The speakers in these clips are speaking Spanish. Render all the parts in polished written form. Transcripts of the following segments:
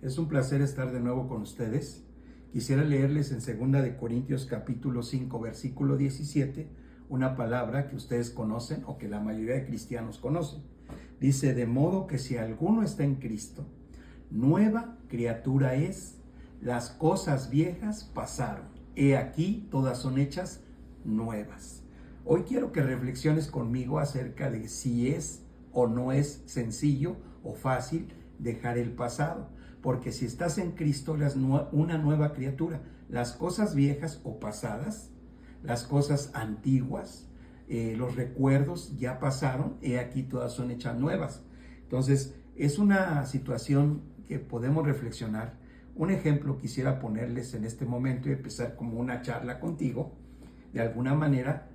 Es un placer estar de nuevo con ustedes. Quisiera leerles en 2 de Corintios capítulo 5, versículo 17, una palabra que ustedes conocen o que la mayoría de cristianos conocen. Dice, de modo que si alguno está en Cristo, nueva criatura es, las cosas viejas pasaron. He aquí, todas son hechas nuevas. Hoy quiero que reflexiones conmigo acerca de si es o no es sencillo o fácil dejar el pasado. Porque si estás en Cristo, eres una nueva criatura. Las cosas viejas o pasadas, las cosas antiguas, los recuerdos ya pasaron, he aquí todas son hechas nuevas. Entonces, es una situación que podemos reflexionar. Un ejemplo quisiera ponerles en este momento y empezar como una charla contigo. De alguna manera,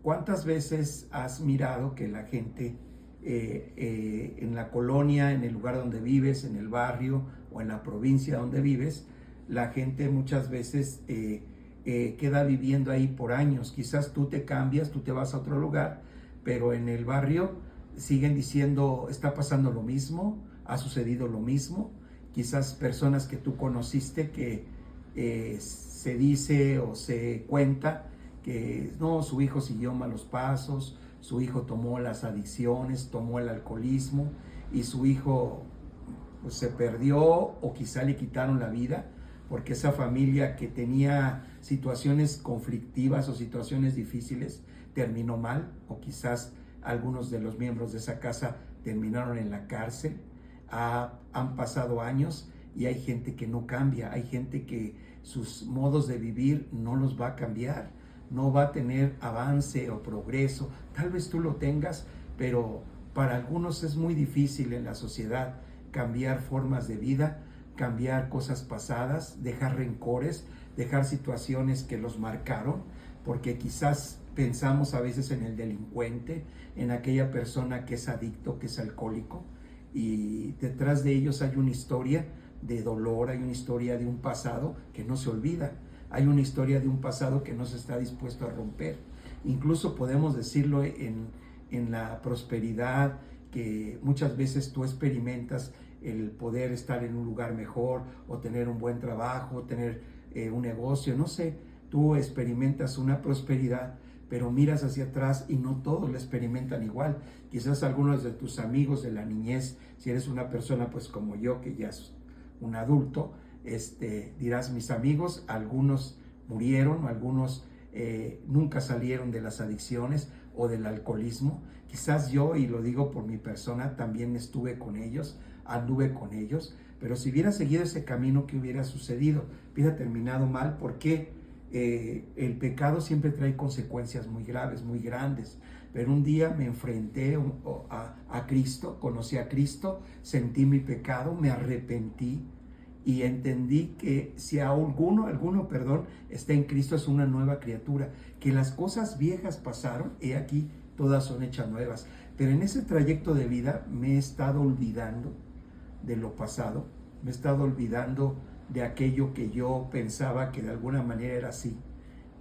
¿cuántas veces has mirado que la gente en la colonia, en el lugar donde vives, en el barrio o en la provincia donde vives, la gente muchas veces queda viviendo ahí por años? Quizás tú te cambias, tú te vas a otro lugar, pero en el barrio siguen diciendo, está pasando lo mismo, ha sucedido lo mismo. Quizás personas que tú conociste que se dice o se cuenta que no, su hijo siguió malos pasos, su hijo tomó las adicciones, tomó el alcoholismo y su hijo pues, se perdió o quizá le quitaron la vida porque esa familia que tenía situaciones conflictivas o situaciones difíciles terminó mal, o quizás algunos de los miembros de esa casa terminaron en la cárcel. Han pasado años y hay gente que no cambia, hay gente que sus modos de vivir no los va a cambiar, no va a tener avance o progreso. Tal vez tú lo tengas, pero para algunos es muy difícil en la sociedad cambiar formas de vida, cambiar cosas pasadas, dejar rencores, dejar situaciones que los marcaron, porque quizás pensamos a veces en el delincuente, en aquella persona que es adicto, que es alcohólico, y detrás de ellos hay una historia de dolor, hay una historia de un pasado que no se olvida. Hay una historia de un pasado que no se está dispuesto a romper. Incluso podemos decirlo en la prosperidad, que muchas veces tú experimentas el poder estar en un lugar mejor o tener un buen trabajo, tener un negocio, no sé, tú experimentas una prosperidad, pero miras hacia atrás y no todos la experimentan igual. Quizás algunos de tus amigos de la niñez, si eres una persona pues como yo, que ya es un adulto, dirás, mis amigos, algunos murieron, algunos nunca salieron de las adicciones o del alcoholismo. Quizás yo, y lo digo por mi persona, también estuve con ellos, anduve con ellos, pero si hubiera seguido ese camino, ¿qué hubiera sucedido? Hubiera terminado mal, porque el pecado siempre trae consecuencias muy graves, muy grandes. Pero un día me enfrenté a Cristo, conocí a Cristo, sentí mi pecado, me arrepentí y entendí que si alguno está en Cristo, es una nueva criatura, que las cosas viejas pasaron, he aquí todas son hechas nuevas. Pero en ese trayecto de vida me he estado olvidando de lo pasado, me he estado olvidando de aquello que yo pensaba que de alguna manera era así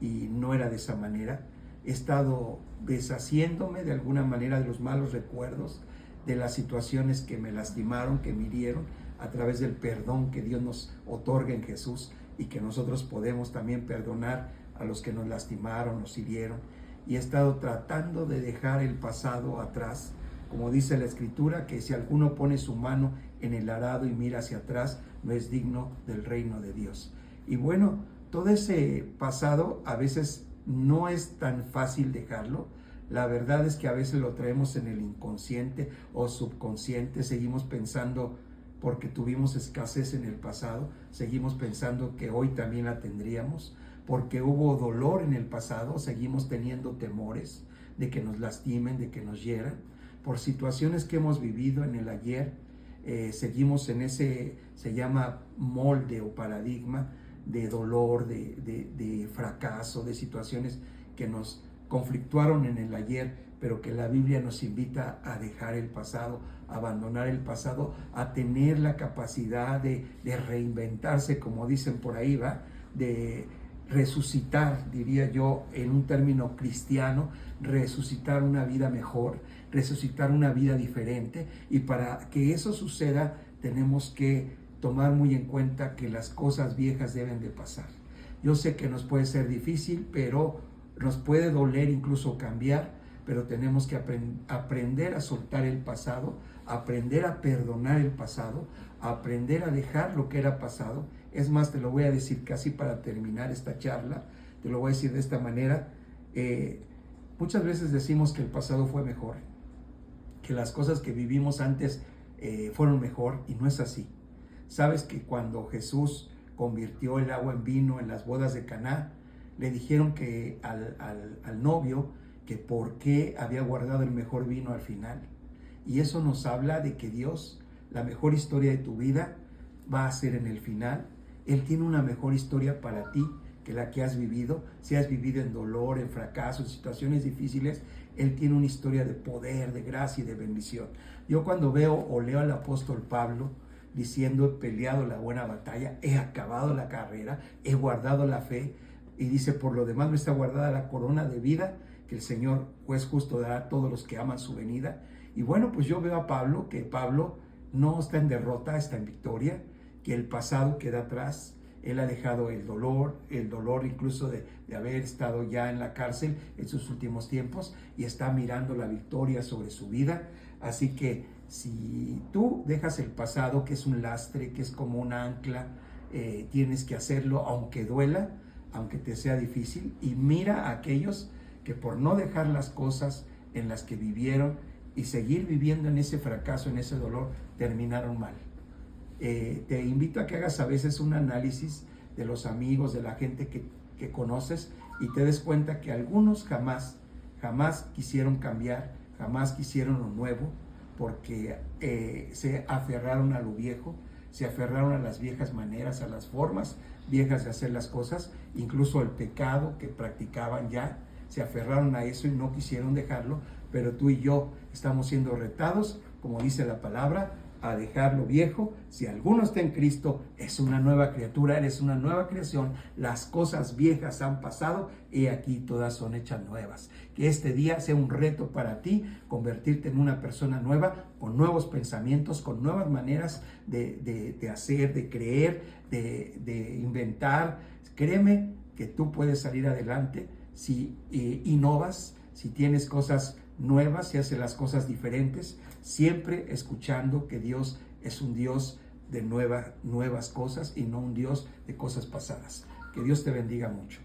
y no era de esa manera. He estado deshaciéndome de alguna manera de los malos recuerdos, de las situaciones que me lastimaron, que me hirieron, a través del perdón que Dios nos otorga en Jesús, y que nosotros podemos también perdonar a los que nos lastimaron, nos hirieron. Y he estado tratando de dejar el pasado atrás, como dice la Escritura, que si alguno pone su mano en el arado y mira hacia atrás, no es digno del reino de Dios. Y bueno, todo ese pasado a veces no es tan fácil dejarlo. La verdad es que a veces lo traemos en el inconsciente o subconsciente, seguimos pensando, porque tuvimos escasez en el pasado, seguimos pensando que hoy también la tendríamos, porque hubo dolor en el pasado, seguimos teniendo temores de que nos lastimen, de que nos hieran, por situaciones que hemos vivido en el ayer. Seguimos en ese, se llama molde o paradigma de dolor, de fracaso, de situaciones que nos conflictuaron en el ayer, pero que la Biblia nos invita a dejar el pasado, a abandonar el pasado, a tener la capacidad de reinventarse, como dicen por ahí, ¿va? De resucitar, diría yo, en un término cristiano, resucitar una vida mejor, resucitar una vida diferente. Y para que eso suceda, tenemos que tomar muy en cuenta que las cosas viejas deben de pasar. Yo sé que nos puede ser difícil, pero nos puede doler incluso cambiar, pero tenemos que aprender a soltar el pasado, aprender a perdonar el pasado, aprender a dejar lo que era pasado. Es más, te lo voy a decir casi para terminar esta charla, te lo voy a decir de esta manera. Muchas veces decimos que el pasado fue mejor, que las cosas que vivimos antes fueron mejor, y no es así. Sabes que cuando Jesús convirtió el agua en vino en las bodas de Caná, le dijeron que al novio que por qué había guardado el mejor vino al final. Y eso nos habla de que Dios, la mejor historia de tu vida va a ser en el final. Él tiene una mejor historia para ti que la que has vivido. Si has vivido en dolor, en fracaso, en situaciones difíciles, Él tiene una historia de poder, de gracia y de bendición. Yo cuando veo o leo al apóstol Pablo diciendo: he peleado la buena batalla, he acabado la carrera, he guardado la fe, y dice: por lo demás me está guardada la corona de vida que el Señor, juez justo, dará a todos los que aman su venida. Y bueno, pues yo veo a Pablo, que Pablo no está en derrota, está en victoria, que el pasado queda atrás. Él ha dejado el dolor incluso de haber estado ya en la cárcel en sus últimos tiempos, y está mirando la victoria sobre su vida. Así que si tú dejas el pasado, que es un lastre, que es como un ancla, tienes que hacerlo aunque duela, aunque te sea difícil, y mira a aquellos que por no dejar las cosas en las que vivieron y seguir viviendo en ese fracaso, en ese dolor, terminaron mal. Te invito a que hagas a veces un análisis de los amigos, de la gente que conoces, y te des cuenta que algunos jamás quisieron cambiar, jamás quisieron lo nuevo, porque se aferraron a lo viejo, se aferraron a las viejas maneras, a las formas viejas de hacer las cosas, incluso el pecado que practicaban ya, se aferraron a eso y no quisieron dejarlo. Pero tú y yo estamos siendo retados, como dice la palabra, a dejar lo viejo. Si alguno está en Cristo, es una nueva criatura, eres una nueva creación. Las cosas viejas han pasado y aquí todas son hechas nuevas. Que este día sea un reto para ti, convertirte en una persona nueva, con nuevos pensamientos, con nuevas maneras de hacer, de creer, de inventar. Créeme que tú puedes salir adelante si innovas, si tienes cosas nuevas, si haces las cosas diferentes, siempre escuchando que Dios es un Dios de nuevas cosas y no un Dios de cosas pasadas. Que Dios te bendiga mucho.